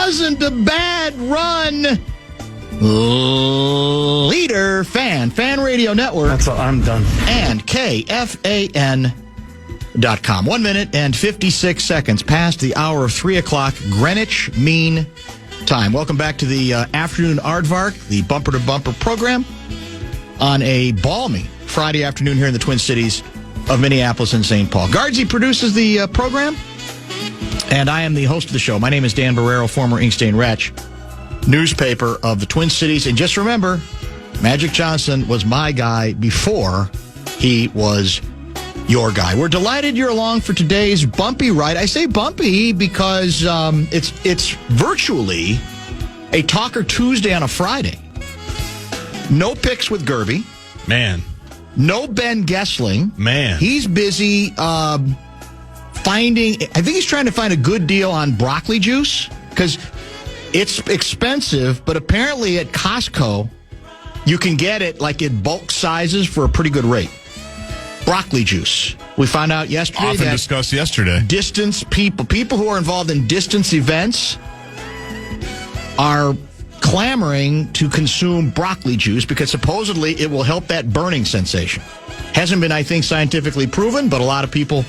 wasn't a bad run. Leader Fan Radio Network. That's all. I'm done. And KFAN.com. 1 minute and 56 seconds past the hour of 3 o'clock Greenwich Mean Time. Welcome back to the afternoon Aardvark, the bumper-to-bumper program on a balmy Friday afternoon here in the Twin Cities of Minneapolis and St. Paul. Gaardsy produces the program, and I am the host of the show. My name is Dan Barreiro, former Ink-Stain Wretch, newspaper of the Twin Cities. And just remember, Magic Johnson was my guy before he was your guy. We're delighted you're along for today's bumpy ride. I say bumpy because it's virtually a Talker Tuesday on a Friday. No picks with Gerby. Man. No Ben Gessling. Man. He's busy finding, I think he's trying to find a good deal on broccoli juice because it's expensive, but apparently at Costco, you can get it like in bulk sizes for a pretty good rate. Broccoli juice. We found out yesterday. Often discussed yesterday. Distance people who are involved in distance events are clamoring to consume broccoli juice because supposedly it will help that burning sensation. Hasn't been, I think, scientifically proven, but a lot of people,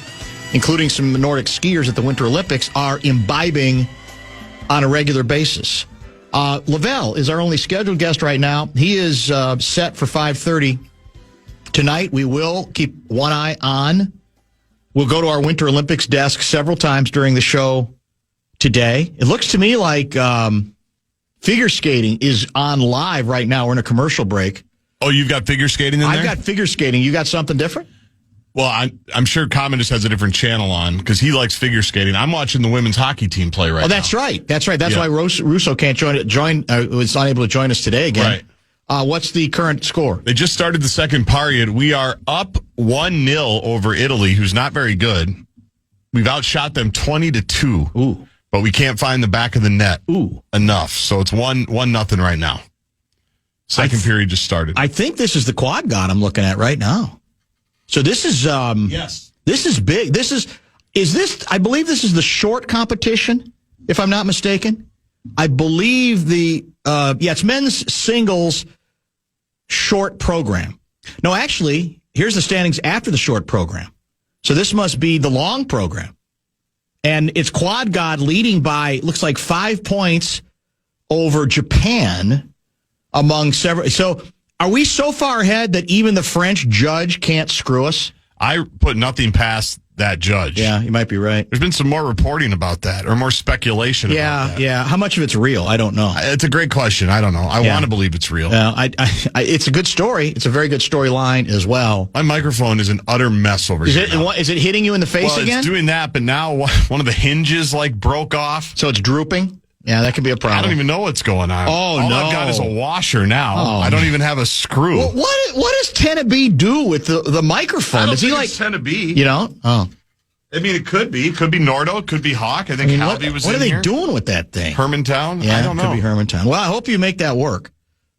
including some Nordic skiers at the Winter Olympics, are imbibing on a regular basis. Lavelle is our only scheduled guest right now. He is set for 5:30 tonight. We will keep one eye on. We'll go to our Winter Olympics desk several times during the show today. It looks to me like figure skating is on live right now. We're in a commercial break. Oh, you've got figure skating in there? I've got figure skating. You got something different? Well, I'm sure Common just has a different channel on because he likes figure skating. I'm watching the women's hockey team play right now. Oh, that's right. That's right. That's why Russo can't was unable to join us today again. Right. What's the current score? They just started the second period. We are up 1-0 over Italy, who's not very good. We've outshot them 20-2. Ooh. But we can't find the back of the net enough. So it's 1-0 right now. Second period just started. I think this is the quad god I'm looking at right now. So this is yes. This is big. Is this I believe this is the short competition, if I'm not mistaken. I believe it's men's singles short program. No, actually, here's the standings after the short program. So this must be the long program. And it's quad god leading by, looks like 5 points over Japan among several. So are we so far ahead that even the French judge can't screw us? I put nothing past that judge. Yeah, you might be right. There's been some more reporting about that or more speculation about that. Yeah. How much of it's real? I don't know. It's a great question. I don't know. I want to believe it's real. It's a good story. It's a very good storyline as well. My microphone is an utter mess over here. Is it hitting you in the face again? It's doing that, but now one of the hinges broke off. So it's drooping? Yeah, that could be a problem. I don't even know what's going on. All I've got is a washer now. I don't even have a screw. Well, what does Tennaby do with the microphone? I don't think it's Tennaby. You know? Oh. I mean, it could be. It could be Nordo. It could be Hawk. I think Halby was in here. What are they here. doing with that thing? Hermantown? Yeah, I don't know. It could be Hermantown. Well, I hope you make that work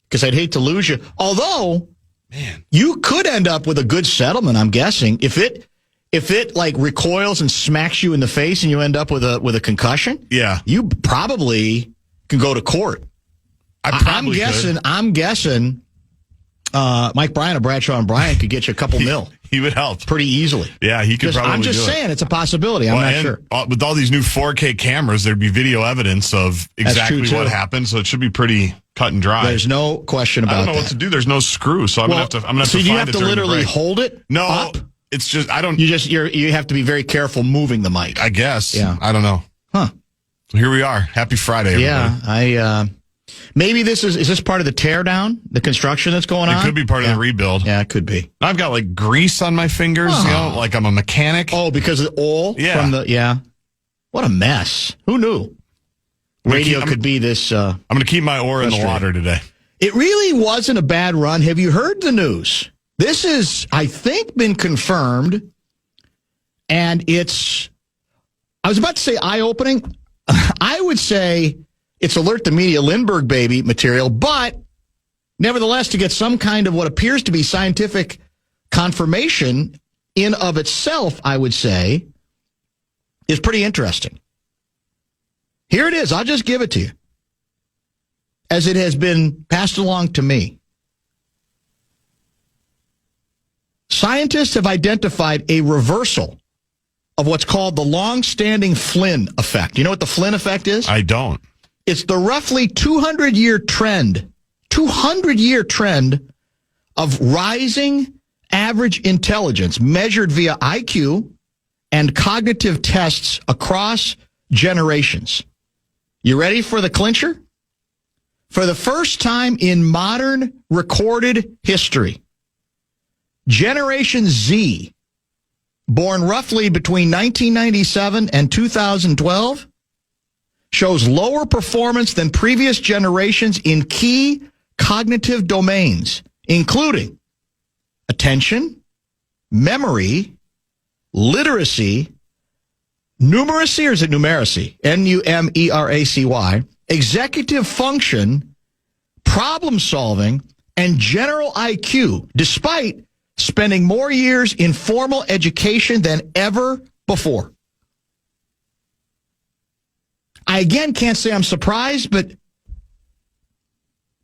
because I'd hate to lose you. Although, you could end up with a good settlement, I'm guessing. If it recoils and smacks you in the face and you end up with a concussion, you probably can go to court. I'm guessing Mike Bryan of Bradshaw and Bryan could get you a couple mil. He would help pretty easily. Yeah, he could probably. I'm just saying it's a possibility. I'm not sure. With all these new 4K cameras, there'd be video evidence of exactly what happened, so it should be pretty cut and dry. There's no question about that. I don't know what to do. There's no screw, so I'm gonna have to. So you have to literally hold it. No, up? It's just I don't. You have to be very careful moving the mic. I guess. Yeah. I don't know. Huh. So here we are. Happy Friday, everybody. Yeah. Maybe is this part of the tear down, the construction that's going on? It could be part of the rebuild. Yeah, it could be. I've got grease on my fingers, like I'm a mechanic. Oh, because of the oil from the What a mess. Who knew? Radio could be this. I'm going to keep my oar in the water today. It really wasn't a bad run. Have you heard the news? This is, I think, been confirmed, and it's. I was about to say eye-opening. I would say it's alert the media Lindbergh baby material, but nevertheless, to get some kind of what appears to be scientific confirmation in of itself, I would say, is pretty interesting. Here it is. I'll just give it to you, as it has been passed along to me. Scientists have identified a reversal of what's called the long-standing Flynn effect. You know what the Flynn effect is? I don't. It's the roughly 200-year trend of rising average intelligence measured via IQ and cognitive tests across generations. You ready for the clincher? For the first time in modern recorded history, Generation Z, born roughly between 1997 and 2012, shows lower performance than previous generations in key cognitive domains, including attention, memory, literacy, numeracy, or is it numeracy? Numeracy, executive function, problem solving, and general IQ, despite spending more years in formal education than ever before. I again can't say I'm surprised, but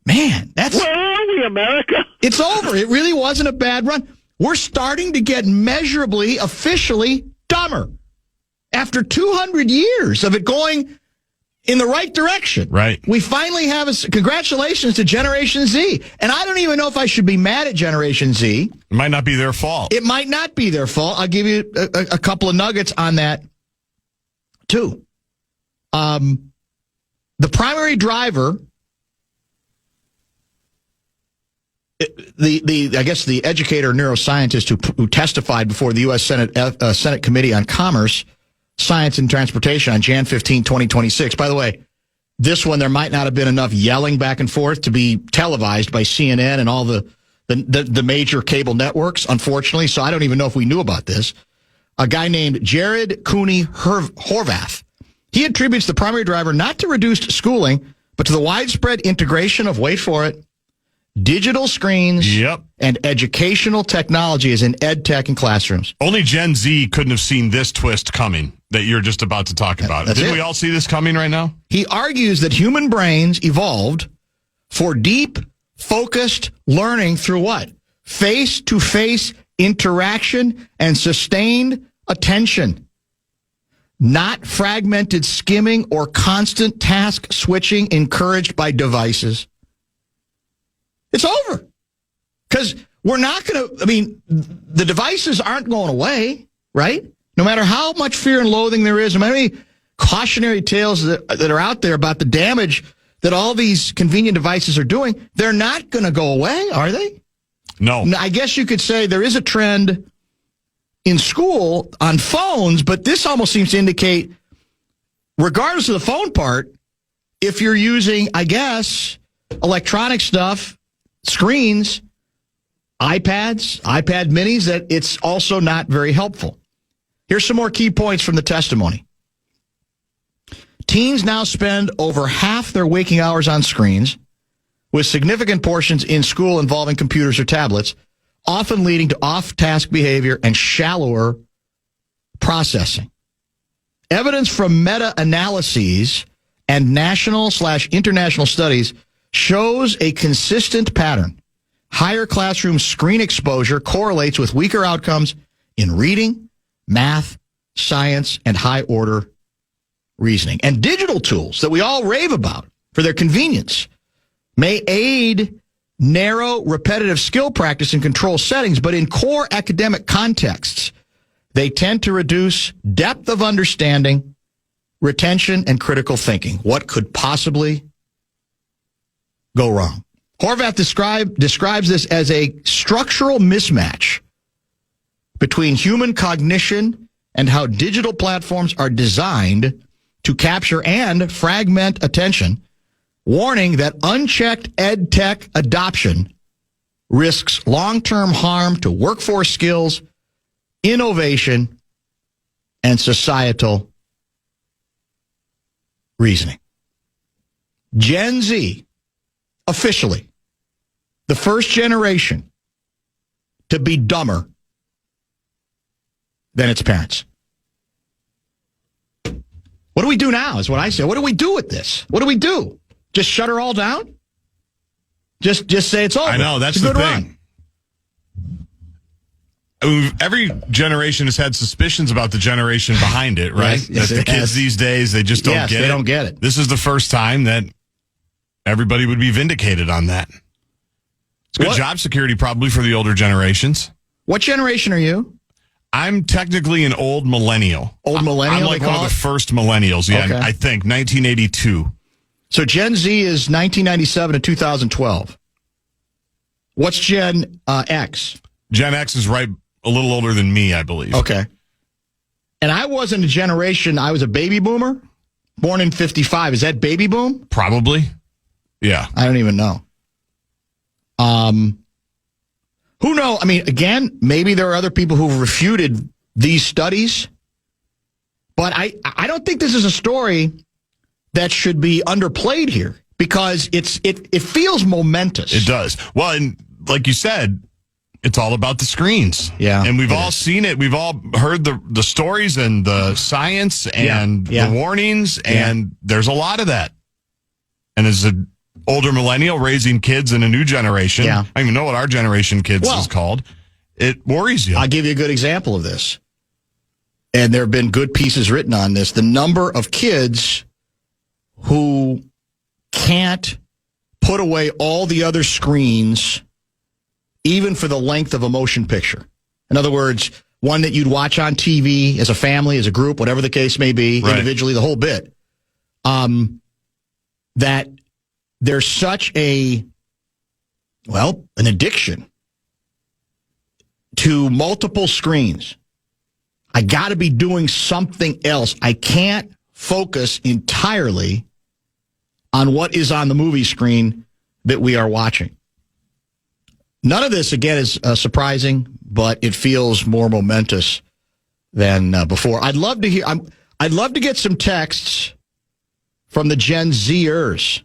man, that's... Where are we, America? It's over. It really wasn't a bad run. We're starting to get measurably, officially dumber after 200 years of it going in the right direction. Right. We finally have congratulations to Generation Z. And I don't even know if I should be mad at Generation Z. It might not be their fault. It might not be their fault. I'll give you a couple of nuggets on that, too. The primary driver, I guess the educator neuroscientist who testified before the U.S. Senate Committee on Commerce, Science and Transportation on Jan 15, 2026. By the way, this one, there might not have been enough yelling back and forth to be televised by CNN and all the major cable networks, unfortunately. So I don't even know if we knew about this. A guy named Jared Cooney Horvath. He attributes the primary driver not to reduced schooling, but to the widespread integration of, wait for it, digital screens and educational technologies in ed tech and classrooms. Only Gen Z couldn't have seen this twist coming that you're just about to talk about. Didn't we all see this coming right now? He argues that human brains evolved for deep, focused learning through what? Face-to-face interaction and sustained attention. Not fragmented skimming or constant task switching encouraged by devices. It's over. Because we're not going to, the devices aren't going away, right? No matter how much fear and loathing there is, no matter how many cautionary tales that are out there about the damage that all these convenient devices are doing, they're not going to go away, are they? No. I guess you could say there is a trend in school on phones, but this almost seems to indicate, regardless of the phone part, if you're using, I guess, electronic stuff, screens, iPads, iPad minis, that it's also not very helpful. Here's some more key points from the testimony. Teens now spend over half their waking hours on screens, with significant portions in school involving computers or tablets, often leading to off-task behavior and shallower processing. Evidence from meta-analyses and national/international studies shows a consistent pattern. Higher classroom screen exposure correlates with weaker outcomes in reading, math, science, and high-order reasoning. And digital tools that we all rave about for their convenience may aid narrow, repetitive skill practice in control settings, but in core academic contexts, they tend to reduce depth of understanding, retention, and critical thinking. What could possibly go wrong? Horvath describes this as a structural mismatch between human cognition and how digital platforms are designed to capture and fragment attention, warning that unchecked ed tech adoption risks long-term harm to workforce skills, innovation, and societal reasoning. Gen Z, officially, the first generation to be dumber than its parents. What do we do now is what I say. What do we do with this? What do we do? Just shut her all down? Just say it's over. I know, that's it's a the good thing. Run. I mean, every generation has had suspicions about the generation behind it, right? Yes, that the kids these days, they just don't get it. They don't get it. This is the first time that everybody would be vindicated on that. It's good job security probably for the older generations. What generation are you? I'm technically an old millennial. Old millennial? I'm like one of the first millennials, yeah, Okay. I think, 1982. So Gen Z is 1997 to 2012. What's Gen X? Gen X is right a little older than me, I believe. Okay. And I wasn't a generation, I was a baby boomer, born in 55. Is that baby boom? Probably. Yeah. I don't even know. Who knows? I mean, again, maybe there are other people who've refuted these studies, but I don't think this is a story that should be underplayed here because it feels momentous. It does. Well, and like you said, it's all about the screens. Yeah. And we've all seen it. We've all heard the stories and the science and the warnings, and there's a lot of that. And as an older millennial raising kids in a new generation, I don't even know what our generation kids is called, it worries you. I'll give you a good example of this. And there have been good pieces written on this. The number of kids who can't put away all the other screens even for the length of a motion picture. In other words, one that you'd watch on TV as a family, as a group, whatever the case may be, individually, the whole bit. That there's such an addiction to multiple screens. I got to be doing something else. I can't focus entirely on what is on the movie screen that we are watching. None of this, again, is surprising, but it feels more momentous than before. I'd love to hear. I'd love to get some texts from the Gen Zers.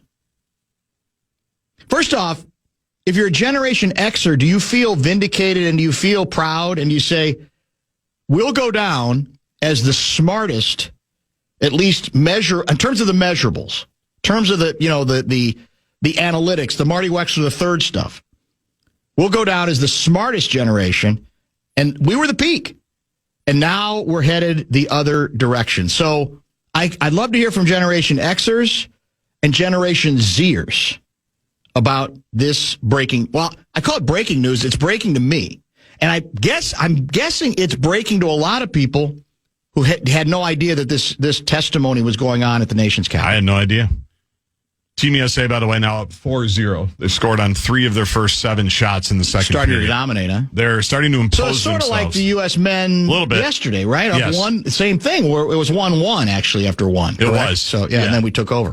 First off, if you're a Generation Xer, do you feel vindicated and do you feel proud and you say, we'll go down as the smartest, at least measure in terms of the measurables, in terms of the analytics, the Marty Wexler III stuff. We'll go down as the smartest generation, and we were the peak. And now we're headed the other direction. So I'd love to hear from Generation Xers and Generation Zers about this breaking. Well, I call it breaking news. It's breaking to me. And I'm guessing it's breaking to a lot of people who had no idea that this testimony was going on at the nation's capital. I had no idea. Team USA, by the way, now up 4-0. They scored on 3 of their first 7 shots in the second Starting period. to dominate, huh? They're starting to impose So it's sort themselves. of like the U.S. men a little bit yesterday, right? Up Yes. one, same thing, where it was 1-1 actually after one. It correct? was. So, and then we took over.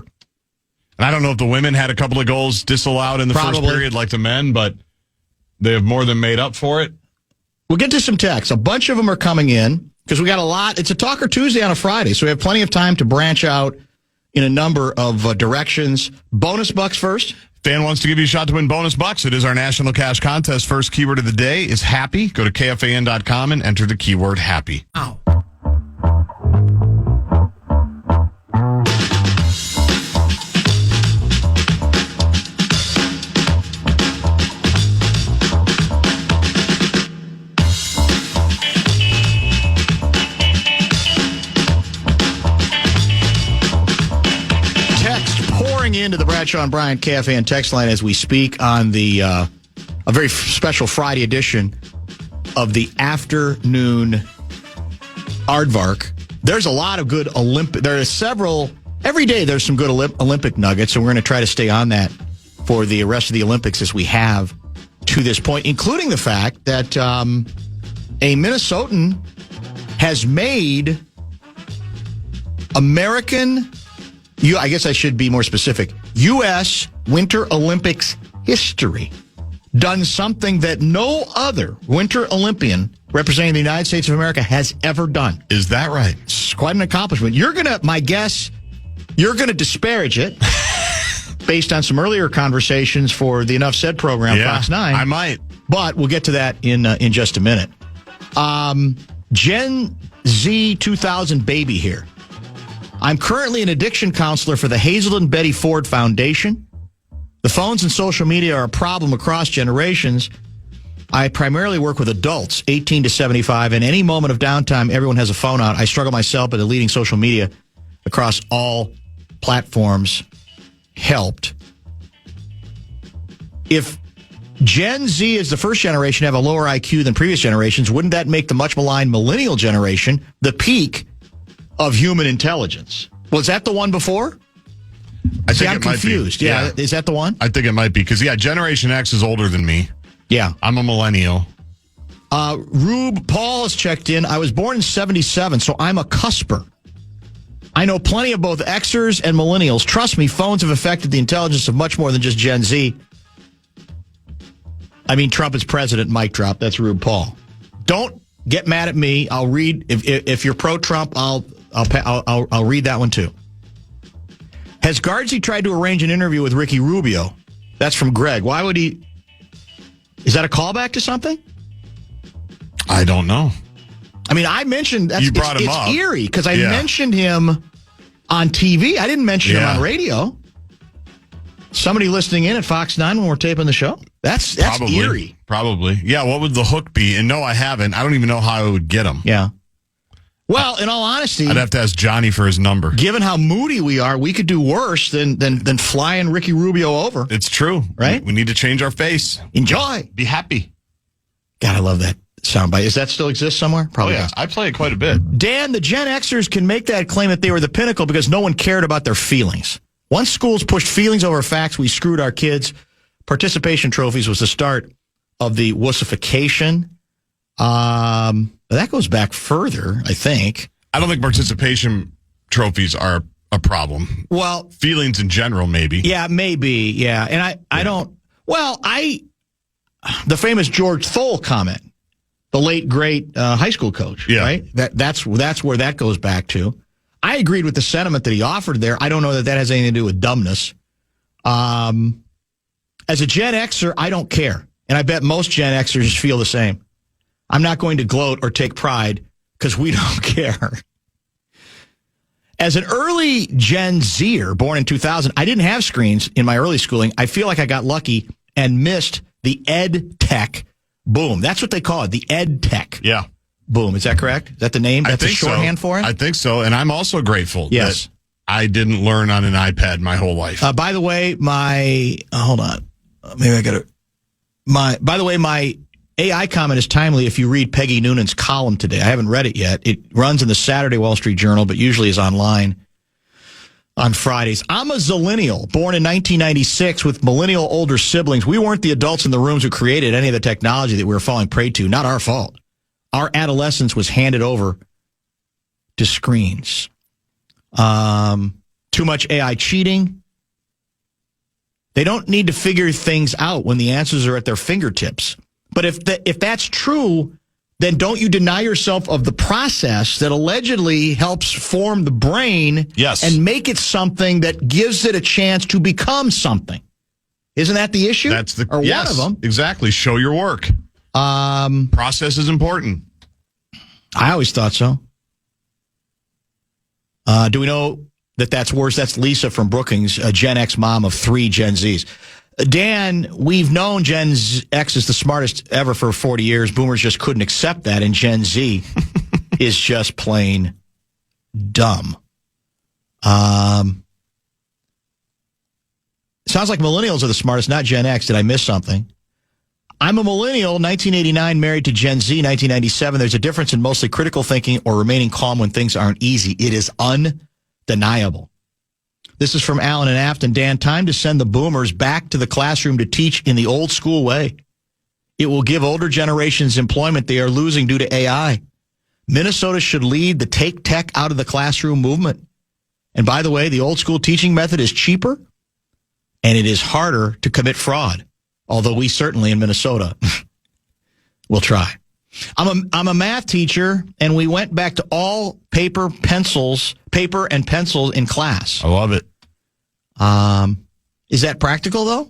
And I don't know if the women had a couple of goals disallowed in the first period like the men, but they have more than made up for it. We'll get to some texts. A bunch of them are coming in because we got a lot. It's a Talker Tuesday on a Friday, so we have plenty of time to branch out in a number of directions. Bonus bucks first. Fan wants to give you a shot to win bonus bucks. It is our national cash contest. First keyword of the day is happy. Go to KFAN.com and enter the keyword happy. Ow. Into the Bradshaw and Bryant KFAN text line as we speak on the a very special Friday edition of the afternoon Aardvark. There's a lot of good there are several every day. There's some good Olympic nuggets, and we're going to try to stay on that for the rest of the Olympics as we have to this point, including the fact that a Minnesotan has made American. I guess I should be more specific. U.S. Winter Olympics history. Done something that no other Winter Olympian representing the United States of America has ever done. Is that right? It's quite an accomplishment. My guess, you're going to disparage it based on some earlier conversations for the Enough Said program, Fox 9. I might. But we'll get to that in just a minute. Gen Z 2000 baby here. I'm currently an addiction counselor for the Hazelden Betty Ford Foundation. The phones and social media are a problem across generations. I primarily work with adults, 18 to 75, and any moment of downtime, everyone has a phone out. I struggle myself, but deleting social media across all platforms helped. If Gen Z is the first generation to have a lower IQ than previous generations, wouldn't that make the much maligned millennial generation the peak of human intelligence? Was that the one before? I'm confused. Yeah. Is that the one? I think it might be because, Generation X is older than me. Yeah. I'm a millennial. Rube Paul has checked in. I was born in 77, so I'm a cusper. I know plenty of both Xers and millennials. Trust me, phones have affected the intelligence of much more than just Gen Z. I mean, Trump is president, mic drop. That's Rube Paul. Don't get mad at me. I'll read. If you're pro-Trump, I'll read that one too. Has Gaardsy tried to arrange an interview with Ricky Rubio? That's from Greg. Why would he? Is that a callback to something? I don't know. I mean, I mentioned you brought him up. It's eerie because I mentioned him on TV. I didn't mention him on radio. Somebody listening in at Fox 9 when we're taping the show? That's probably, eerie. Probably. Yeah, what would the hook be? And no, I haven't. I don't even know how I would get him. Yeah. Well, in all honesty, I'd have to ask Johnny for his number. Given how moody we are, we could do worse than flying Ricky Rubio over. It's true. Right? We need to change our face. Enjoy. Be happy. God, I love that soundbite. Does that still exist somewhere? Probably. Oh, yeah. I play it quite a bit. Dan, the Gen Xers can make that claim that they were the pinnacle because no one cared about their feelings. Once schools pushed feelings over facts, we screwed our kids. Participation trophies was the start of the wussification. That goes back further, I think. I don't think participation trophies are a problem. Well, feelings in general, maybe. Yeah, maybe. Yeah. And I don't. Well, the famous George Thole comment, the late, great high school coach, right? That's where that goes back to. I agreed with the sentiment that he offered there. I don't know that has anything to do with dumbness. As a Gen Xer, I don't care. And I bet most Gen Xers feel the same. I'm not going to gloat or take pride because we don't care. As an early Gen Zer, born in 2000, I didn't have screens in my early schooling. I feel like I got lucky and missed the ed tech boom. That's what they call it, the ed tech. Yeah. Boom. Is that correct? Is that the name? That's a shorthand for it? I think so. And I'm also grateful that I didn't learn on an iPad my whole life. By the way, hold on. Maybe I got to. By the way, my AI comment is timely if you read Peggy Noonan's column today. I haven't read it yet. It runs in the Saturday Wall Street Journal, but usually is online on Fridays. I'm a zillennial, born in 1996 with millennial older siblings. We weren't the adults in the rooms who created any of the technology that we were falling prey to. Not our fault. Our adolescence was handed over to screens. Too much AI cheating. They don't need to figure things out when the answers are at their fingertips. But if that's true, then don't you deny yourself of the process that allegedly helps form the brain and make it something that gives it a chance to become something. Isn't that the issue? That's one of them. Exactly. Show your work. Process is important. I always thought so. Do we know that that's worse? That's Lisa from Brookings, a Gen X mom of 3 Gen Zs. Dan, we've known Gen X is the smartest ever for 40 years. Boomers just couldn't accept that, and Gen Z is just plain dumb. Sounds like millennials are the smartest, not Gen X. Did I miss something? I'm a millennial, 1989, married to Gen Z, 1997. There's a difference in mostly critical thinking or remaining calm when things aren't easy. It is undeniable. This is from Alan and Afton. Dan, time to send the boomers back to the classroom to teach in the old school way. It will give older generations employment they are losing due to AI. Minnesota should lead the take tech out of the classroom movement. And by the way, the old school teaching method is cheaper and it is harder to commit fraud. Although we certainly in Minnesota will try. I'm a math teacher, and we went back to all paper and pencils in class. I love it. Is that practical, though?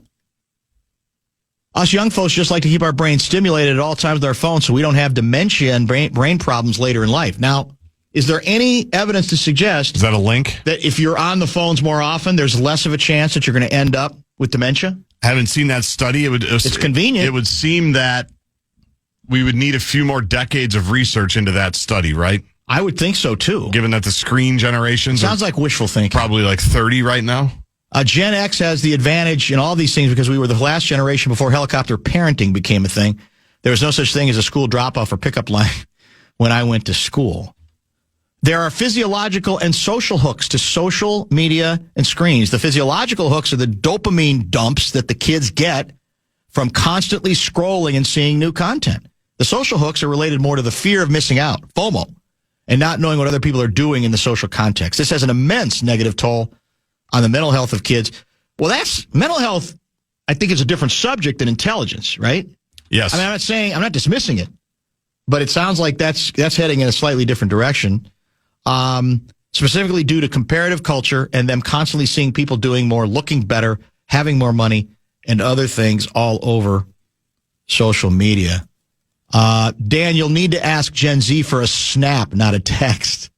Us young folks just like to keep our brains stimulated at all times with our phones so we don't have dementia and brain problems later in life. Now, Is there any evidence to suggest... Is that a link? ...that if you're on the phones more often, there's less of a chance that you're going to end up with dementia? I haven't seen that study. It's convenient. It would seem that we would need a few more decades of research into that study, right? I would think so, too. Given that the screen generations sounds like wishful thinking. Probably like 30 right now. Gen X has the advantage in all these things because we were the last generation before helicopter parenting became a thing. There was no such thing as a school drop-off or pickup line when I went to school. There are physiological and social hooks to social media and screens. The physiological hooks are the dopamine dumps that the kids get from constantly scrolling and seeing new content. The social hooks are related more to the fear of missing out, FOMO, and not knowing what other people are doing in the social context. This has an immense negative toll on the mental health of kids. Well, that's mental health, I think, is a different subject than intelligence, right? Yes. I mean, I'm not dismissing it, but it sounds like that's heading in a slightly different direction. Specifically due to comparative culture and them constantly seeing people doing more, looking better, having more money, and other things all over social media. Dan, you'll need to ask Gen Z for a snap, not a text.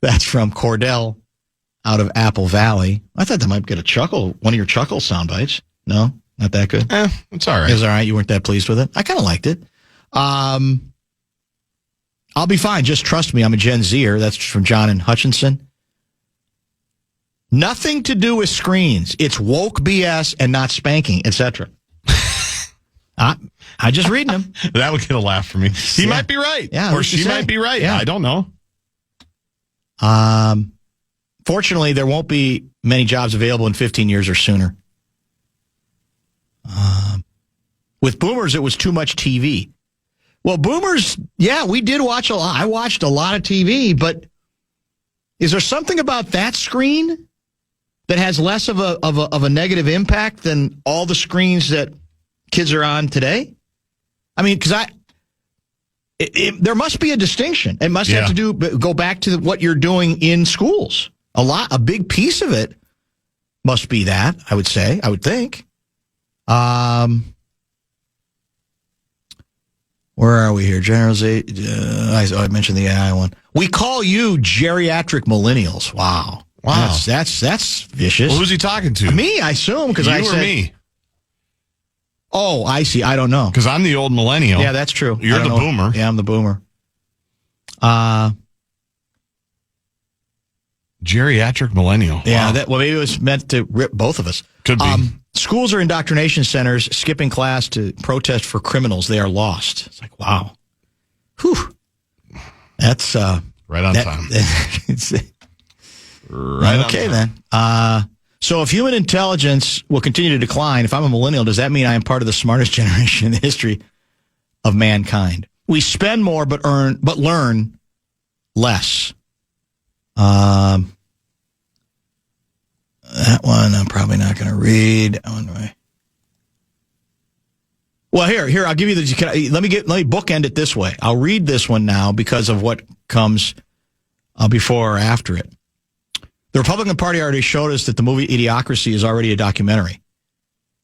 That's from Cordell out of Apple Valley. I thought that might get a chuckle, one of your chuckle sound bites. No, not that good? It's all right. It was all right. You weren't that pleased with it? I kind of liked it. I'll be fine. Just trust me. I'm a Gen Zer. That's from John and Hutchinson. Nothing to do with screens. It's woke BS and not spanking, etc. I just reading them. That would get a laugh from me. He might be right. Yeah, or she might be right. Yeah. I don't know. Fortunately, there won't be many jobs available in 15 years or sooner. With boomers, it was too much TV. Well, boomers, yeah, we did watch a lot. I watched a lot of TV, but is there something about that screen that has less of a negative impact than all the screens that kids are on today? I mean, because there must be a distinction. It must have to go back to what you're doing in schools. A big piece of it must be that, I would think. Where are we here? I mentioned the AI one. We call you geriatric millennials. Wow. That's vicious. Well, who's he talking to? Me, I assume, because I said... You or me? Oh, I see. I don't know. Because I'm the old millennial. Yeah, that's true. You're the boomer. Yeah, I'm the boomer. Geriatric millennial. Yeah, wow. Maybe it was meant to rip both of us. Could be. Schools are indoctrination centers, skipping class to protest for criminals. They are lost. It's like, wow. Whew. That's right on time. Right okay, on time. Then. So if human intelligence will continue to decline, if I'm a millennial, does that mean I am part of the smartest generation in the history of mankind? We spend more but learn less. That one I'm probably not going to read. Well, here I'll give you the. Let me bookend it this way. I'll read this one now because of what comes before or after it. The Republican Party already showed us that the movie Idiocracy is already a documentary,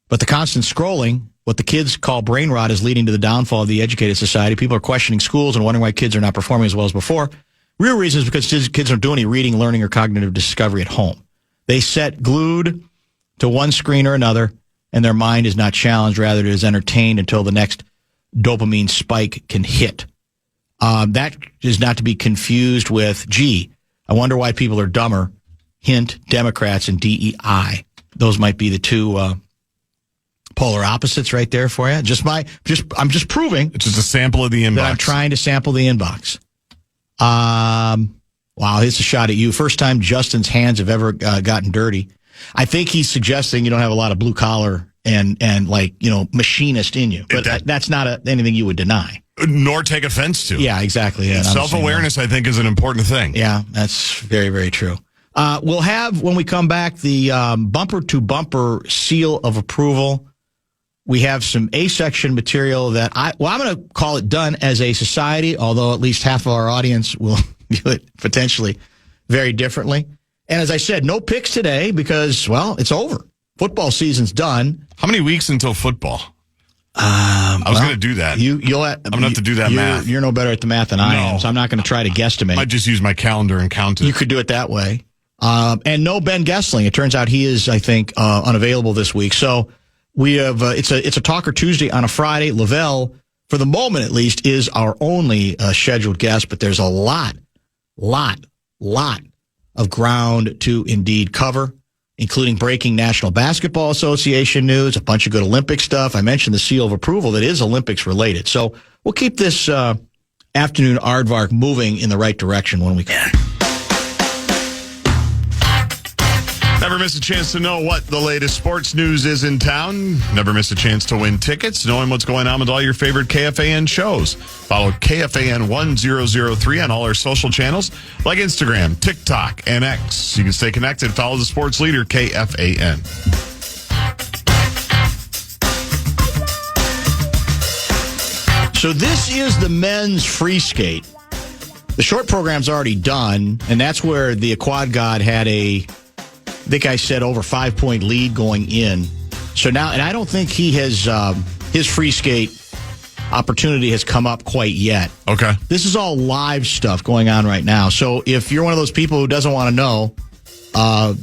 but the constant scrolling, what the kids call brain rot, is leading to the downfall of the educated society. People are questioning schools and wondering why kids are not performing as well as before. Real reason is because kids don't do any reading, learning, or cognitive discovery at home. They sit glued to one screen or another, and their mind is not challenged. Rather, it is entertained until the next dopamine spike can hit. That is not to be confused with, gee, I wonder why people are dumber. Hint, Democrats and DEI. Those might be the two polar opposites right there for you. I'm just proving. It's just a sample of the inbox. That I'm trying to sample the inbox. Wow, it's a shot at you. First time Justin's hands have ever gotten dirty. I think he's suggesting you don't have a lot of blue collar and machinist in you. But that's not anything you would deny. Nor take offense to. Yeah, exactly. Yeah, self-awareness, I think, is an important thing. Yeah, that's very, very true. We'll have, when we come back, the bumper-to-bumper seal of approval. We have some A-section material that I'm going to call it done as a society, although at least half of our audience will view it potentially very differently. And as I said, no picks today because, well, it's over. Football season's done. How many weeks until football? I was going to do that. I'm going to have to do that math. You're no better at the math than I am, so I'm not going to try to guesstimate. I might just use my calendar and count it. You could do it that way. And no Ben Gessling. It turns out he is, I think, unavailable this week. So we have it's a Talker Tuesday on a Friday. Lavelle, for the moment at least, is our only scheduled guest, but there's a lot of ground to indeed cover, including breaking National Basketball Association news, a bunch of good Olympic stuff. I mentioned the seal of approval that is Olympics related. So we'll keep this afternoon aardvark moving in the right direction when we come. Never miss a chance to know what the latest sports news is in town. Never miss a chance to win tickets, knowing what's going on with all your favorite KFAN shows. Follow KFAN 1003 on all our social channels like Instagram, TikTok, and X. You can stay connected. Follow the sports leader, KFAN. So this is the men's free skate. The short program's already done, and that's where the Quad God had I think I said over 5-point lead going in. So now, and I don't think he has, his free skate opportunity has come up quite yet. Okay. This is all live stuff going on right now. So if you're one of those people who doesn't want to know,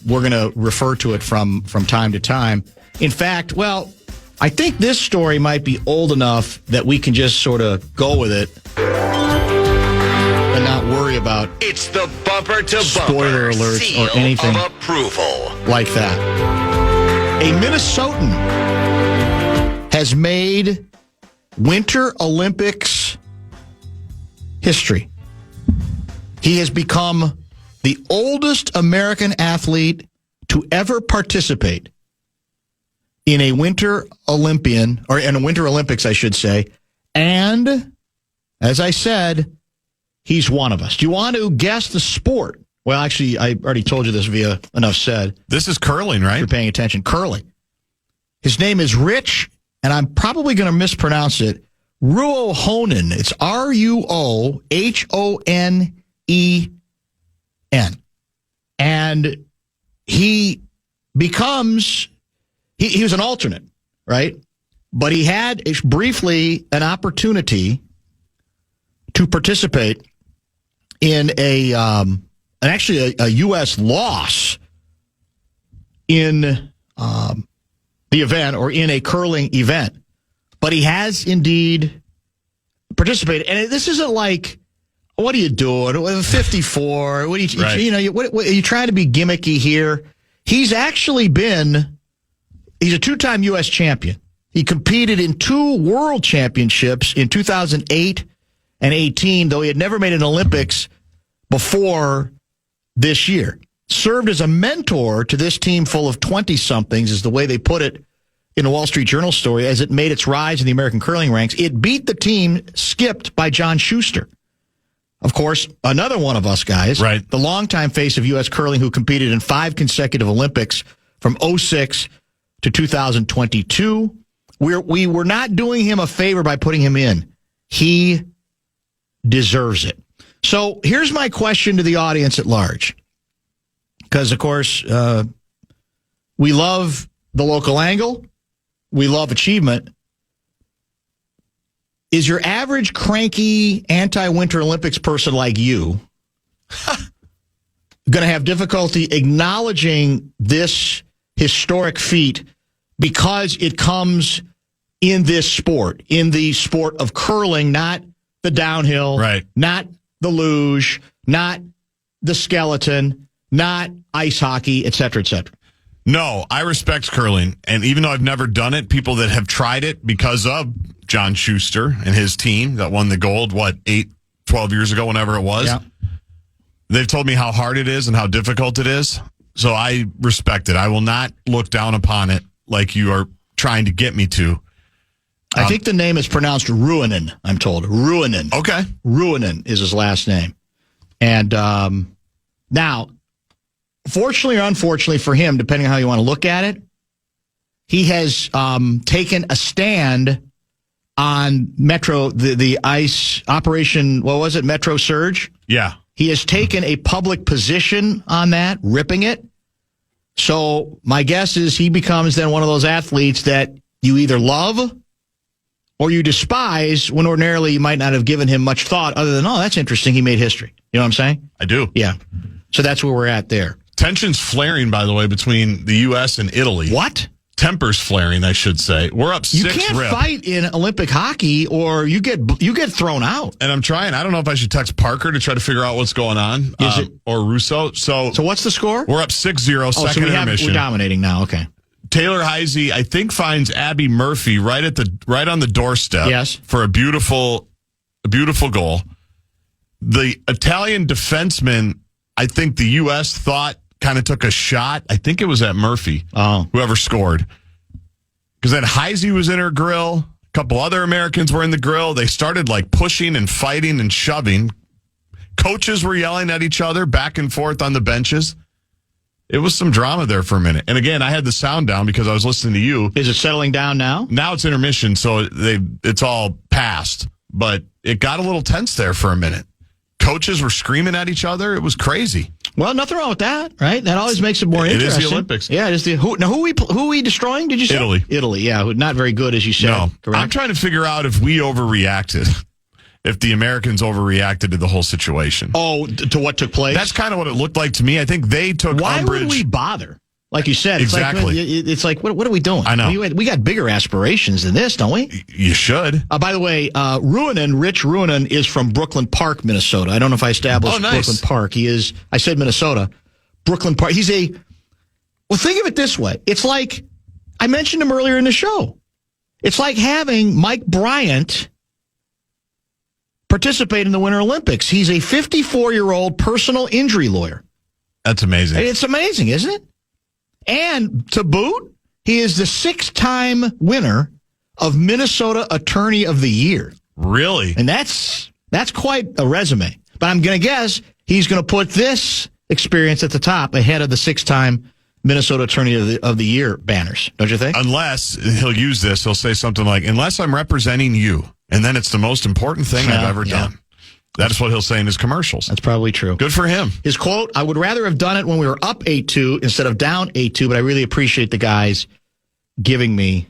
we're going to refer to it from time to time. In fact, well, I think this story might be old enough that we can just sort of go with it and not worry about it's the bumper to spoiler bumper alerts seal or anything of approval like that. A Minnesotan has made Winter Olympics history. He has become the oldest American athlete to ever participate in a Winter Olympian, or in a Winter Olympics, I should say. And, as I said, he's one of us. Do you want to guess the sport? Well, actually, I already told you this via Enough Said. This is curling, right? If you're paying attention. Curling. His name is Rich, and I'm probably going to mispronounce it, Ruohonen. It's Ruohonen. And he becomes, he was an alternate, right? But he had briefly an opportunity to participate in a U.S. loss in the event, or in a curling event. But he has indeed participated. And this isn't like, what are you doing? 54. What are you, right. what are you trying to be gimmicky here? He's actually he's a two-time U.S. champion. He competed in 2 world championships in 2008 and 18, though he had never made an Olympics before this year. Served as a mentor to this team full of 20-somethings, is the way they put it in the Wall Street Journal story, as it made its rise in the American curling ranks. It beat the team skipped by John Schuster. Of course, another one of us guys, right? The longtime face of U.S. curling, who competed in 5 consecutive Olympics from 2006 to 2022. We were not doing him a favor by putting him in. He deserves it. So here's my question to the audience at large. Because, of course, we love the local angle. We love achievement. Is your average cranky anti-Winter Olympics person like you going to have difficulty acknowledging this historic feat because it comes in this sport, in the sport of curling, not the downhill, right? Not the luge, not the skeleton, not ice hockey, et cetera, et cetera? No, I respect curling. And even though I've never done it, people that have tried it because of John Schuster and his team that won the gold, 12 years ago, whenever it was, yeah. They've told me how hard it is and how difficult it is. So I respect it. I will not look down upon it like you are trying to get me to. I think the name is pronounced Ruohonen, I'm told. Ruohonen. Okay. Ruohonen is his last name. And now, fortunately or unfortunately for him, depending on how you want to look at it, he has taken a stand on Metro, the ice operation, what was it, Metro Surge? Yeah. He has taken a public position on that, ripping it. So my guess is he becomes then one of those athletes that you either love or you despise when ordinarily you might not have given him much thought other than, oh, that's interesting, he made history. You know what I'm saying? I do. Yeah. So that's where we're at there. Tensions flaring, by the way, between the U.S. and Italy. What? Tempers flaring, I should say. We're up 6 You can't rip. fight in Olympic hockey or you get thrown out. And I'm trying. I don't know if I should text Parker to try to figure out what's going on. Or Russo. So what's the score? We're up 6-0, second intermission. We're dominating now. Okay. Taylor Heisey, I think, finds Abby Murphy right on the doorstep. Yes. For a beautiful goal. The Italian defenseman, I think the U.S. thought kind of took a shot. I think it was at Murphy. Oh. Whoever scored. Because then Heisey was in her grill. A couple other Americans were in the grill. They started like pushing and fighting and shoving. Coaches were yelling at each other back and forth on the benches. It was some drama there for a minute. And again, I had the sound down because I was listening to you. Is it settling down now? Now it's intermission, so it's all past. But it got a little tense there for a minute. Coaches were screaming at each other. It was crazy. Well, nothing wrong with that, right? That always makes it more interesting. It is the Olympics. Yeah, it is who are we destroying, did you say? Italy, yeah. Not very good, as you said. No. Correct? I'm trying to figure out if we overreacted. If the Americans overreacted to the whole situation. Oh, to what took place? That's kind of what it looked like to me. I think they took Why umbrage. would we bother? Like you said, Exactly. It's like what are we doing? I know. We got bigger aspirations than this, don't we? You should. By the way, Rich Ruonen is from Brooklyn Park, Minnesota. I don't know if I established Brooklyn Park. I said Minnesota. Brooklyn Park. Think of it this way. It's like, I mentioned him earlier in the show. It's like having Mike Bryant participate in the Winter Olympics. He's a 54-year-old personal injury lawyer. That's amazing. It's amazing, isn't it? And to boot, he is the 6-time winner of Minnesota Attorney of the Year. Really? And that's quite a resume. But I'm going to guess he's going to put this experience at the top ahead of the 6-time Minnesota Attorney of the Year banners, don't you think? Unless he'll use this, he'll say something like, unless I'm representing you, and then it's the most important thing I've ever done. That's what he'll say in his commercials. That's probably true. Good for him. His quote, I would rather have done it when we were up 8-2 instead of down 8-2, but I really appreciate the guys giving me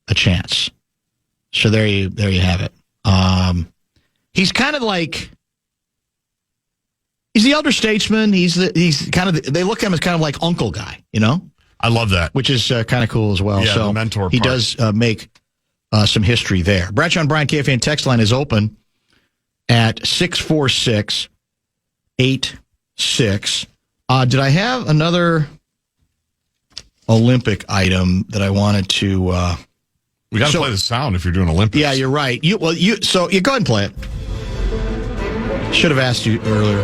a chance. So there you have it. He's kind of like, he's the elder statesman. He's kind of, they look at him as kind of like uncle guy, you know? I love that. Which is kind of cool as well. Yeah, so the mentor he part. does make some history there. Bradshaw and Brian KFAN text line is open at 646-86. Did I have another Olympic item that I wanted to... we got to play the sound if you're doing Olympics. Yeah, you're right. So you go ahead and play it. Should have asked you earlier.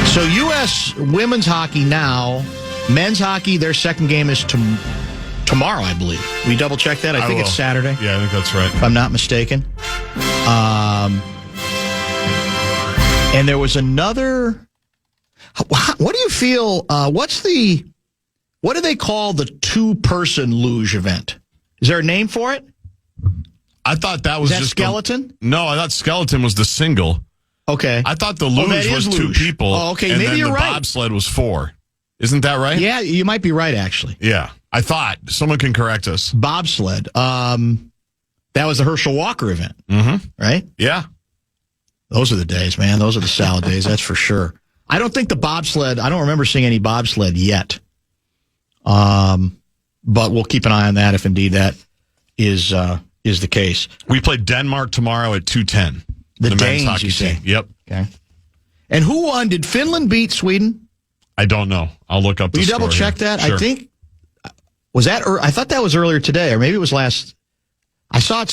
So U.S. women's hockey now, men's hockey, their second game is tomorrow, I believe. We double check that? I think it's Saturday. Yeah, I think that's right. If I'm not mistaken. And there was another... What do you feel... what do they call the two-person luge event? Is there a name for it? I thought that was just skeleton? No, I thought skeleton was the single. Okay. I thought the luge was two people. Oh, okay. And Maybe then you're the right. bobsled was 4. Isn't that right? Yeah, you might be right, actually. Yeah. I thought. Someone can correct us. Bobsled. That was the Herschel Walker event. Mm-hmm. Right? Yeah. Those are the days, man. Those are the salad days, that's for sure. I don't think I don't remember seeing any bobsled yet. But we'll keep an eye on that if indeed that is the case. We play Denmark tomorrow at 2:10. The men's Danes, hockey you say? team. Yep. Okay. And who won? Did Finland beat Sweden? I don't know. I'll look up the Will you score double check here. that? Sure. I think, I thought that was earlier today, or maybe it was last. I saw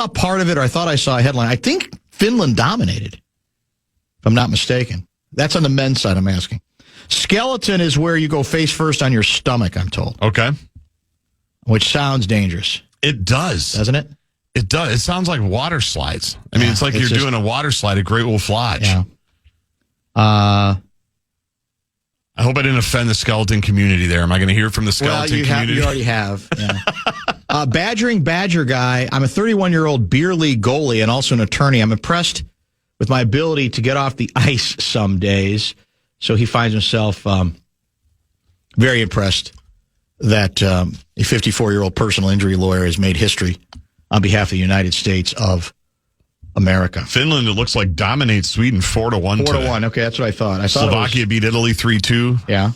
part of it, or I thought I saw a headline. I think Finland dominated, if I'm not mistaken. That's on the men's side, I'm asking. Skeleton is where you go face first on your stomach, I'm told. Okay. Which sounds dangerous. It does. Doesn't it? It does. It sounds like water slides. I mean, it's like you're doing a water slide at Great Wolf Lodge. Yeah. I hope I didn't offend the skeleton community there. Am I going to hear from the skeleton community? You already have. Yeah. Badgering Badger guy. I'm a 31-year-old beer league goalie and also an attorney. I'm impressed with my ability to get off the ice some days. So he finds himself very impressed that a 54-year-old personal injury lawyer has made history on behalf of the United States of America. Finland, it looks like, dominates Sweden 4-1 today. 4-1, okay, that's what I thought. Slovakia beat Italy 3-2. Yeah.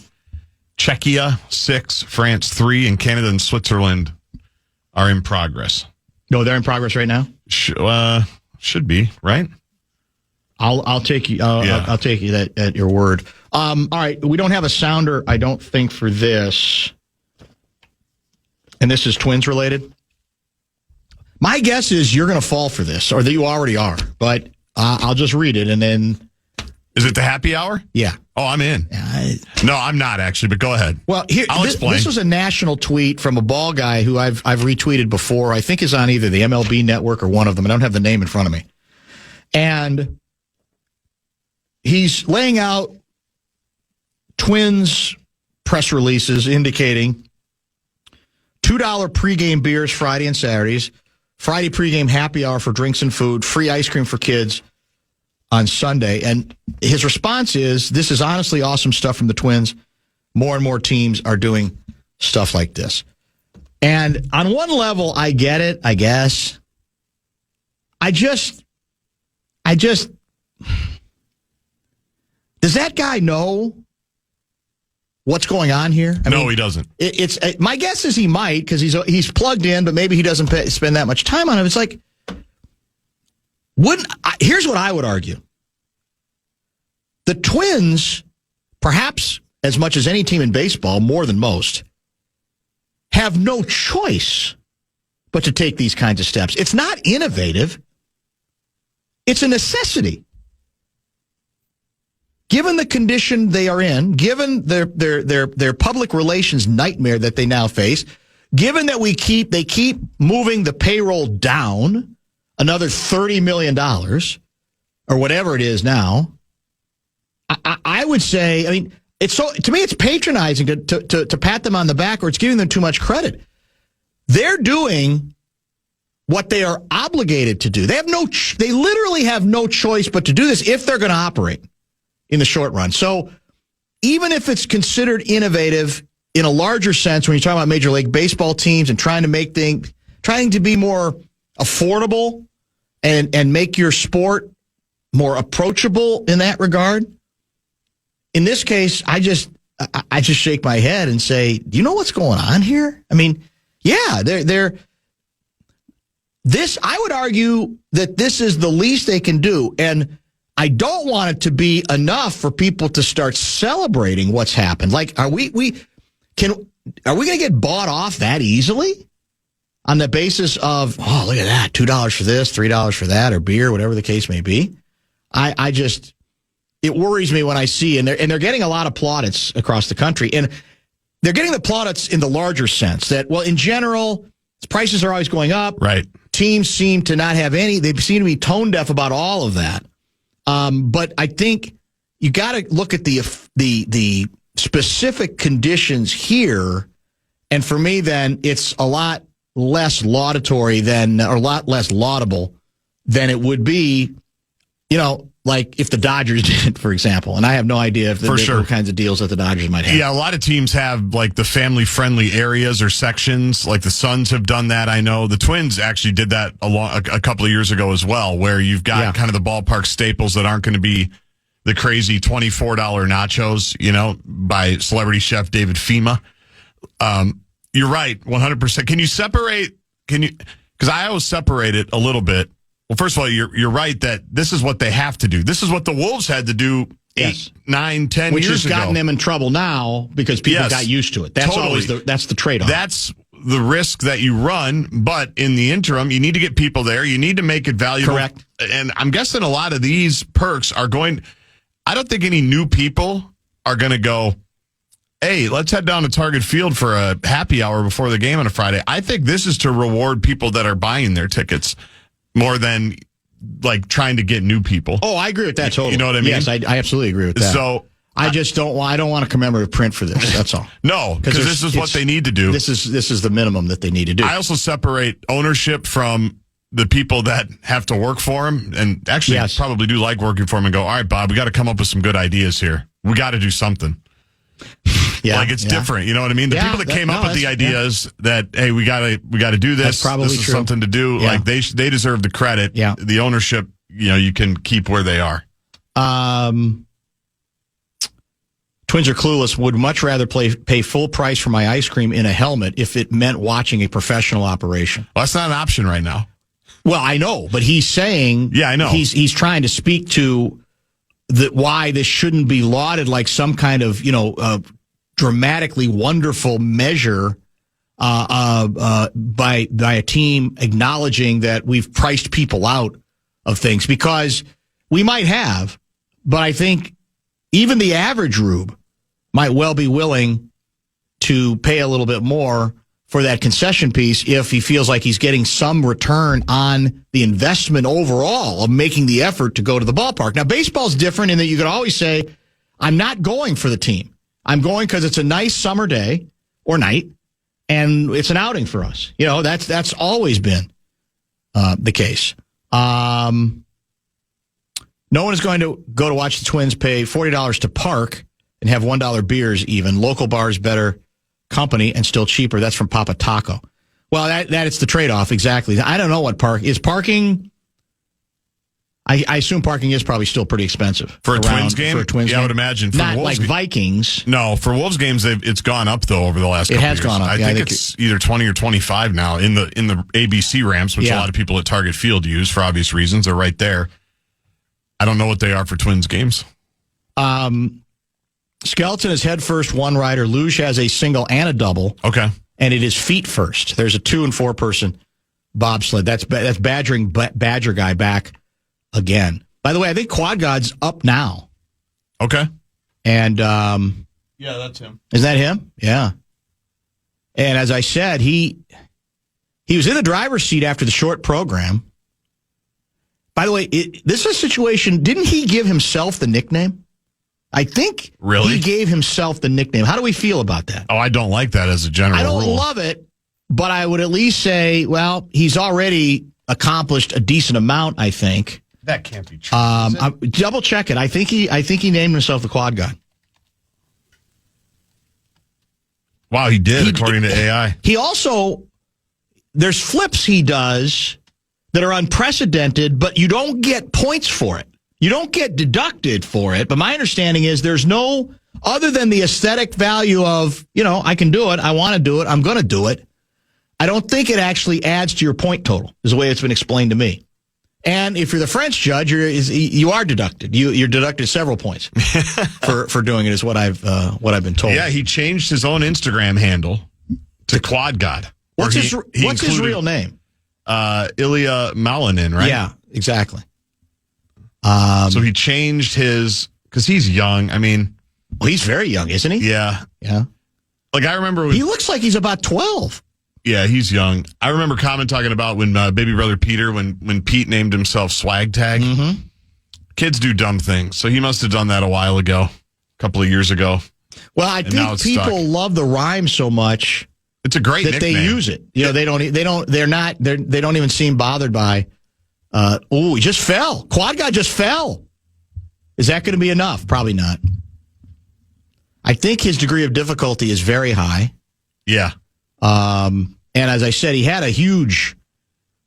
Czechia 6, France 3, and Canada and Switzerland are in progress. No, they're in progress right now? Should be, right? I'll take you. I'll take you at your word. All right, we don't have a sounder, I don't think, for this, and this is Twins related. My guess is you're going to fall for this, or that you already are. But I'll just read it, and then. Is it the happy hour? Yeah. Oh, I'm in. No, I'm not actually. But go ahead. Well, here I'll explain. This was a national tweet from a ball guy who I've retweeted before. I think is on either the MLB Network or one of them. I don't have the name in front of me, and he's laying out Twins press releases indicating $2 pregame beers Friday and Saturdays, Friday pregame happy hour for drinks and food, free ice cream for kids on Sunday. And his response is, this is honestly awesome stuff from the Twins. More and more teams are doing stuff like this. And on one level, I get it, I guess. I just does that guy know what's going on here? I mean, he doesn't. It's my guess is he might, because he's plugged in, but maybe he doesn't spend that much time on it. It's like, here's what I would argue. The Twins, perhaps as much as any team in baseball, more than most, have no choice but to take these kinds of steps. It's not innovative. It's a necessity. Given the condition they are in, given their public relations nightmare that they now face, given that they keep moving the payroll down another $30 million or whatever it is now, I would say, I mean, to me it's patronizing to pat them on the back, or it's giving them too much credit. They're doing what they are obligated to do. They literally have no choice but to do this if they're going to operate in the short run. So even if it's considered innovative in a larger sense, when you're talking about Major League Baseball teams and trying to be more affordable and make your sport more approachable in that regard, in this case, I just shake my head and say, do you know what's going on here? I mean, yeah, I would argue that this is the least they can do. And I don't want it to be enough for people to start celebrating what's happened. Like, are we going to get bought off that easily on the basis of, oh, look at that, $2 for this, $3 for that, or beer, whatever the case may be? It worries me when I see, and they're getting a lot of plaudits across the country, and they're getting the plaudits in the larger sense that, well, in general, prices are always going up. Right. Teams seem to not have any. They seem to be tone deaf about all of that. But I think you got to look at the specific conditions here, and for me, then it's a lot less laudatory or a lot less laudable than it would be, like if the Dodgers did, for example. And I have no idea if what kinds of deals that the Dodgers might have. Yeah, a lot of teams have like the family-friendly areas or sections. Like the Suns have done that, I know. The Twins actually did that a couple of years ago as well, where you've got kind of the ballpark staples that aren't going to be the crazy $24 nachos, by celebrity chef David Fema. You're right, 100%. Can you separate? Because I always separate it a little bit. Well, first of all, you're right that this is what they have to do. This is what the Wolves had to do 8, 9, 10 Which years ago. Which has gotten them in trouble now because people got used to it. That's always that's the trade-off. That's the risk that you run, but in the interim, you need to get people there. You need to make it valuable. Correct. And I'm guessing a lot of these perks are going... I don't think any new people are going to go, hey, let's head down to Target Field for a happy hour before the game on a Friday. I think this is to reward people that are buying their tickets more than like trying to get new people. Oh, I agree with that totally. You know what I mean? Yes, I absolutely agree with that. So I don't want a commemorative print for this. That's all. No, because this is what they need to do. This is the minimum that they need to do. I also separate ownership from the people that have to work for him, and actually probably do like working for him, and go, all right, Bob, we got to come up with some good ideas here. We got to do something. It's different. You know what I mean? The people that came up with the ideas that, hey, we got to do this. That's probably this is true. something to do. Yeah. Like they deserve the credit. Yeah. The ownership, you can keep where they are. Twins are clueless. Would much rather pay full price for my ice cream in a helmet if it meant watching a professional operation. Well, that's not an option right now. Well, I know, but he's saying, I know. He's trying to speak to why this shouldn't be lauded like some kind of dramatically wonderful measure by a team acknowledging that we've priced people out of things, because we might have, but I think even the average Rube might well be willing to pay a little bit more for that concession piece if he feels like he's getting some return on the investment overall of making the effort to go to the ballpark. Now, baseball's different in that you could always say, I'm not going for the team. I'm going because it's a nice summer day or night, and it's an outing for us. That's always been the case. No one is going to go to watch the Twins pay $40 to park and have $1 beers even. Local bars better company and still cheaper. That's from Papa Taco. Well, that it's the trade-off, exactly. I don't know what parking. I assume parking is probably still pretty expensive for a Twins game. For a Twins game, I would imagine. For not Wolves like Vikings. No, for Wolves games, it's gone up though over the last. Couple has years. gone up. I think it's either 20 or 25 now in the ABC ramps, which a lot of people at Target Field use for obvious reasons. They're right there. I don't know what they are for Twins games. Skeleton is head first, one rider. Luge has a single and a double. Okay. And it is feet first. There's a 2 and 4 person bobsled. That's badgering Badger guy back again. By the way, I think Quad God's up now. Okay. And yeah, that's him. Is that him? Yeah. And as I said, he was in the driver's seat after the short program. By the way, this is a situation. Didn't he give himself the nickname? I think he gave himself the nickname. How do we feel about that? Oh, I don't like that as a general rule. I don't love it, but I would at least say, well, he's already accomplished a decent amount, I think. That can't be true. Double check it. I think he named himself the Quad God. Wow, he did, according to AI. He also, there's flips he does that are unprecedented, but you don't get points for it. You don't get deducted for it, but my understanding is there's no, other than the aesthetic value of, I can do it, I want to do it, I'm going to do it. I don't think it actually adds to your point total, is the way it's been explained to me. And if you're the French judge, you are deducted. You're deducted several points for doing it, is what I've been told. Yeah, he changed his own Instagram handle to Quad God. What's his real name? Ilya Malinin, right? Yeah, exactly. So he changed because he's young. I mean, well, he's very young, isn't he? Yeah. Yeah. Like I remember he looks like he's about 12. Yeah, he's young. I remember talking about when baby brother Peter, when Pete named himself Swag Tag. Mm-hmm. Kids do dumb things. So he must have done that a while ago, a couple of years ago. Well, I think people love the rhyme so much. It's a great that nickname. They use it. They don't even seem bothered by, he just fell. Quad guy just fell. Is that going to be enough? Probably not. I think his degree of difficulty is very high. Yeah. And as I said, he had a huge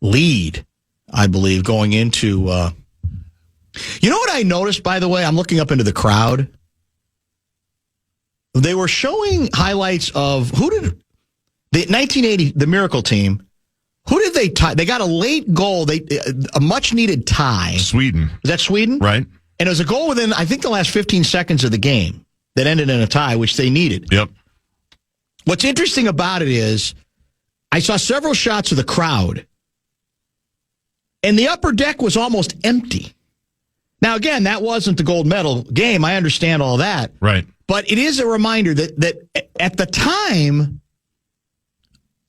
lead, I believe, going into. You know what I noticed, by the way? I'm looking up into the crowd. They were showing highlights of the 1980, the Miracle team. Who did they tie? They got a late goal, a much-needed tie. Sweden. Is that Sweden? Right. And it was a goal within, I think, the last 15 seconds of the game that ended in a tie, which they needed. Yep. What's interesting about it is I saw several shots of the crowd, and the upper deck was almost empty. Now, again, that wasn't the gold medal game. I understand all that. Right. But it is a reminder that at the time,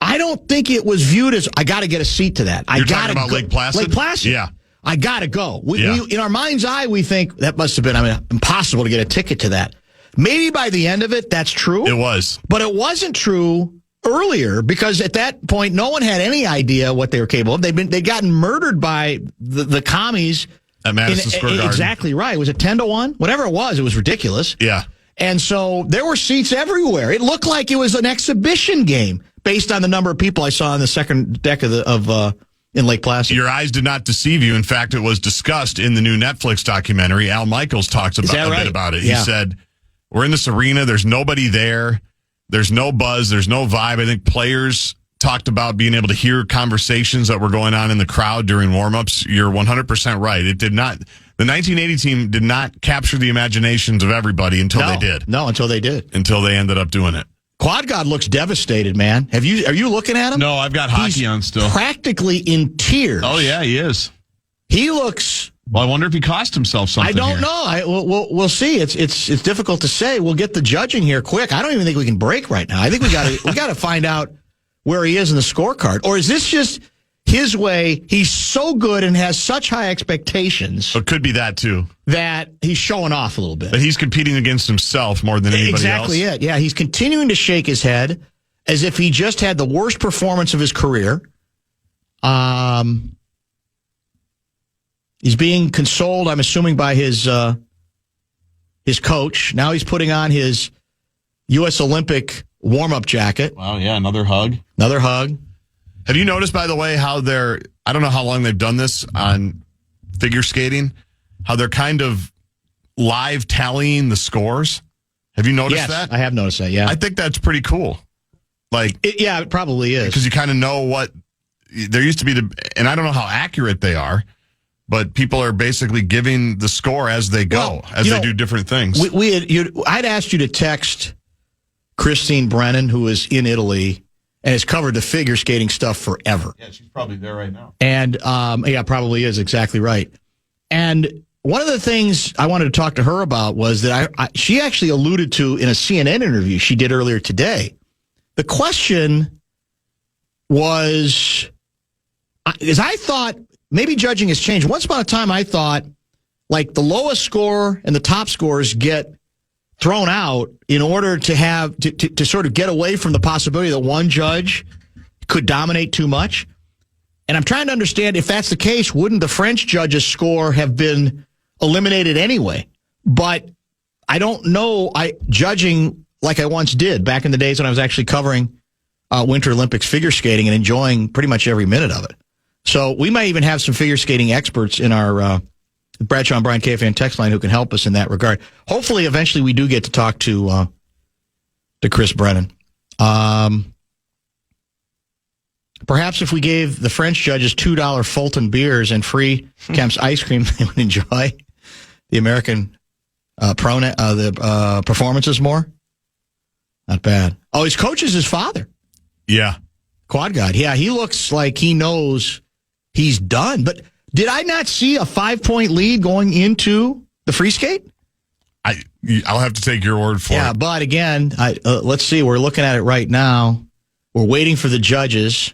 I don't think it was viewed as, I got to get a seat to that. You're talking about Lake Placid? Lake Placid. Yeah. I got to go. We, in our mind's eye, we think that must have been impossible to get a ticket to that. Maybe by the end of it, that's true. It was. But it wasn't true earlier, because at that point, no one had any idea what they were capable of. They'd gotten murdered by the commies at Madison Square Garden. Exactly right. Was it 10-1? Whatever it was ridiculous. Yeah. And so there were seats everywhere. It looked like it was an exhibition game based on the number of people I saw on the second deck in Lake Placid. Your eyes did not deceive you. In fact, it was discussed in the new Netflix documentary. Al Michaels talks about a bit about it. He said, "We're in this arena. There's nobody there. There's no buzz. There's no vibe." I think players talked about being able to hear conversations that were going on in the crowd during warmups. You're 100% right. It did not. The 1980 team did not capture the imaginations of everybody until they did. No, until they did. Until they ended up doing it. Quad God looks devastated, man. Are you looking at him? No, I've got hockey on still. Practically in tears. Oh yeah, he is. He looks. Well, I wonder if he cost himself something. I don't know. We'll see. It's difficult to say. We'll get the judging here quick. I don't even think we can break right now. I think we got to find out where he is in the scorecard. Or is this just his way? He's so good and has such high expectations. So it could be that too. That he's showing off a little bit. But he's competing against himself more than anybody exactly else. It. Yeah, he's continuing to shake his head as if he just had the worst performance of his career. He's being consoled, I'm assuming, by his coach. Now he's putting on his U.S. Olympic warm-up jacket. Wow, yeah, another hug. Another hug. Have you noticed, by the way, how I don't know how long they've done this on figure skating, how they're kind of live tallying the scores? Have you noticed that? I have noticed that, yeah. I think that's pretty cool. It probably is. Because you kind of know what, there used to be, and I don't know how accurate they are, but people are basically giving the score as they go, as they do different things. I'd asked you to text Christine Brennan, who is in Italy and has covered the figure skating stuff forever. Yeah, she's probably there right now. And, probably is, exactly right. And one of the things I wanted to talk to her about was that she actually alluded to in a CNN interview she did earlier today. The question was, because I thought, maybe judging has changed. Once upon a time, I thought, like, the lowest score and the top scores get thrown out in order to have to sort of get away from the possibility that one judge could dominate too much. And I'm trying to understand, if that's the case, wouldn't the French judge's score have been eliminated anyway? But I don't know. Judging like I once did back in the days when I was actually covering Winter Olympics figure skating and enjoying pretty much every minute of it. So we might even have some figure skating experts in our Bradshaw and Bryan KFAN text line who can help us in that regard. Hopefully, eventually, we do get to talk to Chris Brennan. Perhaps if we gave the French judges $2 Fulton beers and free Kemp's ice cream, they would enjoy the American performances more. Not bad. Oh, his coach is his father. Yeah. Quad God. Yeah, he looks like he knows he's done. But did I not see a 5-point lead going into the free skate? I'll have to take your word for it. Yeah, but again, let's see. We're looking at it right now. We're waiting for the judges.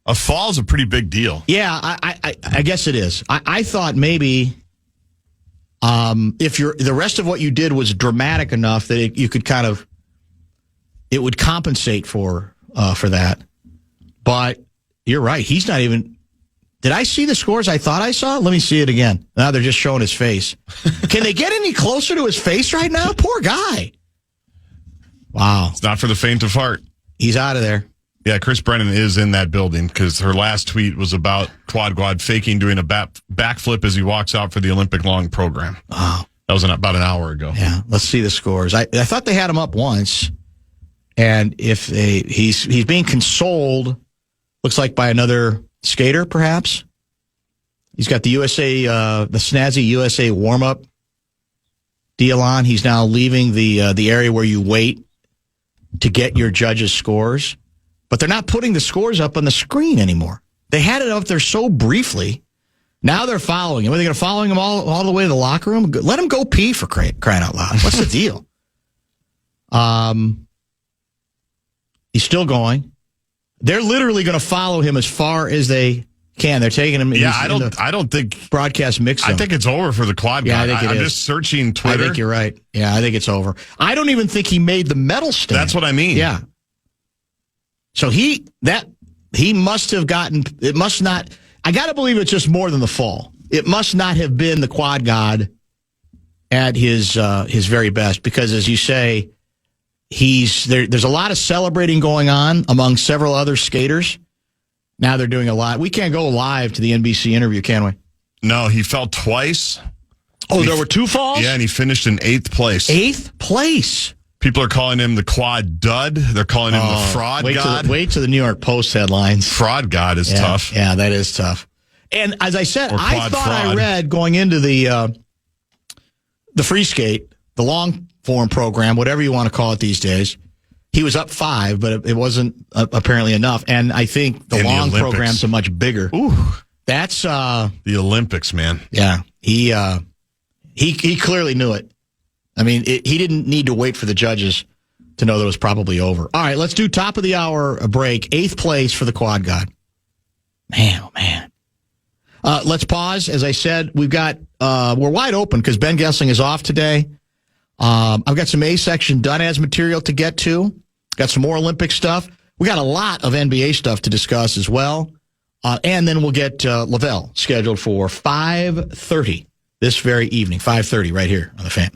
A fall is a pretty big deal. Yeah, I guess it is. I thought maybe if the rest of what you did was dramatic enough that you could kind of, it would compensate for that. But you're right. He's not even. Did I see the scores I thought I saw? Let me see it again. Now they're just showing his face. Can they get any closer to his face right now? Poor guy. Wow. It's not for the faint of heart. He's out of there. Yeah, Chris Brennan is in that building because her last tweet was about Quad faking doing a backflip as he walks out for the Olympic long program. Wow. That was about an hour ago. Yeah, let's see the scores. I thought they had him up once, and if he's being consoled, looks like by another skater, perhaps. He's got the USA, the snazzy USA warm-up deal on. He's now leaving the area where you wait to get your judges' scores. But they're not putting the scores up on the screen anymore. They had it up there so briefly. Now they're following him. Are they going to follow him all the way to the locker room? Let him go pee, for crying out loud. What's the deal? He's still going. They're literally going to follow him as far as they can. They're taking him. Yeah, I don't think broadcast mix zone. I think it's over for the Quad guy. Yeah, I think I'm just searching Twitter. I think you're right. Yeah, I think it's over. I don't even think he made the medal stand. That's what I mean. Yeah. So he must have gotten, it must not, I got to believe it's just more than the fall. It must not have been the quad god at his very best, because as you say, there's a lot of celebrating going on among several other skaters. Now they're doing a lot. We can't go live to the NBC interview, can we? No, he fell twice. Oh, there were 2 falls? Yeah, and he finished in 8th place. 8th place? People are calling him the quad dud. They're calling him the fraud god. Wait till the New York Post headlines. Fraud god is tough. Yeah, that is tough. And as I said, I thought fraud. I read going into the free skate, the long form program, whatever you want to call it these days, he was up 5, but it wasn't apparently enough. And I think the long program's a much bigger. Ooh, that's the Olympics, man. Yeah, he clearly knew it. I mean, he didn't need to wait for the judges to know that it was probably over. All right, let's do top of the hour break. 8th place for the quad god. Man, oh man. Let's pause. As I said, we're wide open because Ben Gessling is off today. I've got some A-section done as material to get to. Got some more Olympic stuff. We got a lot of NBA stuff to discuss as well. And then we'll get Lavelle scheduled for 5:30 this very evening. 5:30 right here on the Fan.